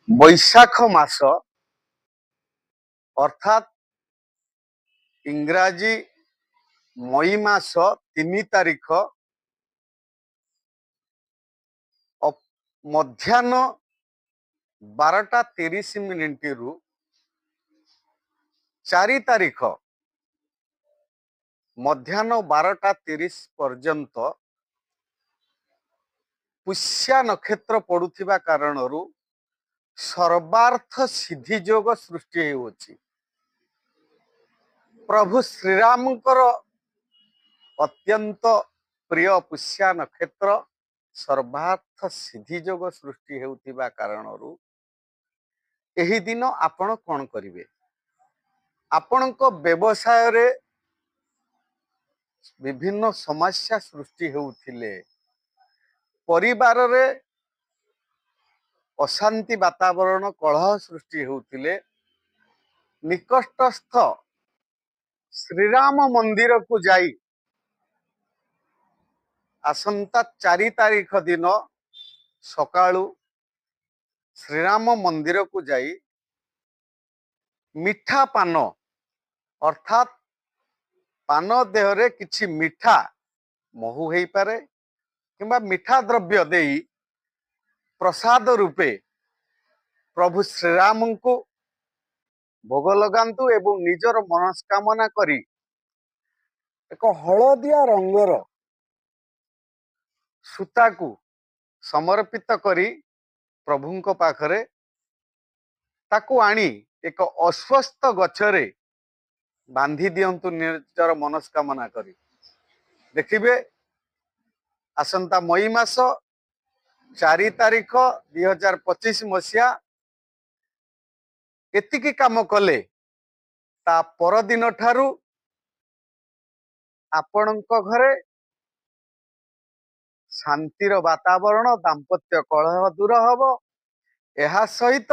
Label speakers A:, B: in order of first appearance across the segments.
A: বৈশাখ মাস অর্থাৎ ইংরাজী মই মাস ৩ তারিখ ମଧ୍ୟାହ୍ନ 12:30 ରୁ 4 ତାରିଖ ମଧ୍ୟାହ୍ନ 12:30 ପର୍ଯ୍ୟନ୍ତ ପୁଷ୍ୟା ନକ୍ଷତ୍ର ପଡୁଥିବା କାରଣରୁ ସର୍ବାର୍ଥ ସିଦ୍ଧି ଯୋଗ ସୃଷ୍ଟି ହେଉଅଛି। ପ୍ରଭୁ ଶ୍ରୀରାମଙ୍କର ଅତ୍ୟନ୍ତ ପ୍ରିୟ ପୁଷ୍ୟା ନକ୍ଷତ୍ର ସର୍ବାର୍ଥ ସିଦ୍ଧି ଯୋଗ ସୃଷ୍ଟି ହେଉଥିବା କାରଣରୁ ଏହି ଦିନ ଆପଣ କ'ଣ କରିବେ? ଆପଣଙ୍କ ବ୍ୟବସାୟରେ ବିଭିନ୍ନ ସମସ୍ୟା ସୃଷ୍ଟି ହେଉଥିଲେ, ପରିବାରରେ ଅଶାନ୍ତି ବାତାବରଣ କଳହ ସୃଷ୍ଟି ହେଉଥିଲେ, ନିକଟସ୍ଥ ଶ୍ରୀରାମ ମନ୍ଦିରକୁ ଯାଇ ଆସନ୍ତା 4 ତାରିଖ ଦିନ ସକାଳୁ ଶ୍ରୀରାମ ମନ୍ଦିରକୁ ଯାଇ ମିଠା ପାନ ଅର୍ଥାତ୍ ପାନ ଦେହରେ କିଛି ମିଠା ମହୁ ହେଇପାରେ କିମ୍ବା ମିଠା ଦ୍ରବ୍ୟ ଦେଇ ପ୍ରସାଦ ରୂପେ ପ୍ରଭୁ ଶ୍ରୀରାମଙ୍କୁ ଭୋଗ ଲଗାନ୍ତୁ ଏବଂ ନିଜର ମନସ୍କାମନା କରି ଏକ ହଳଦିଆ ରଙ୍ଗର ସୂତାକୁ ସମର୍ପିତ କରି ପ୍ରଭୁଙ୍କ ପାଖରେ ତାକୁ ଆଣି ଏକ ଅଶ୍ୱସ୍ଥ ଗଛରେ ବାନ୍ଧି ଦିଅନ୍ତୁ ନିଜର ମନସ୍କାମନା କରି। ଦେଖିବେ ଆସନ୍ତା ମଇ ମାସ 4 ତାରିଖ 2025 ମସିହା ଏତିକି କାମ କଲେ ତା ପରଦିନ ଠାରୁ ଆପଣଙ୍କ ଘରେ ଶାନ୍ତିର ବାତାବରଣ, ଦାମ୍ପତ୍ୟ କଳହ ଦୂର ହେବ। ଏହା ସହିତ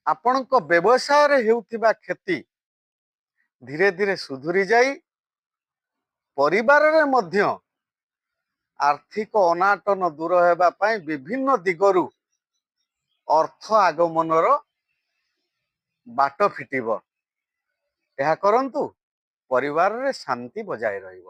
A: ଆପଣଙ୍କ ବ୍ୟବସାୟରେ ହେଉଥିବା କ୍ଷତି ଧୀରେ ଧୀରେ ସୁଧୁରି ଯାଇ ପରିବାରରେ ମଧ୍ୟ ଆର୍ଥିକ ଅନାଟନ ଦୂର ହେବା ପାଇଁ ବିଭିନ୍ନ ଦିଗରୁ ଅର୍ଥ ଆଗମନର ବାଟ ଫିଟିବ। ଏହା କରନ୍ତୁ, ପରିବାରରେ ଶାନ୍ତି ବଜାୟ ରହିବ।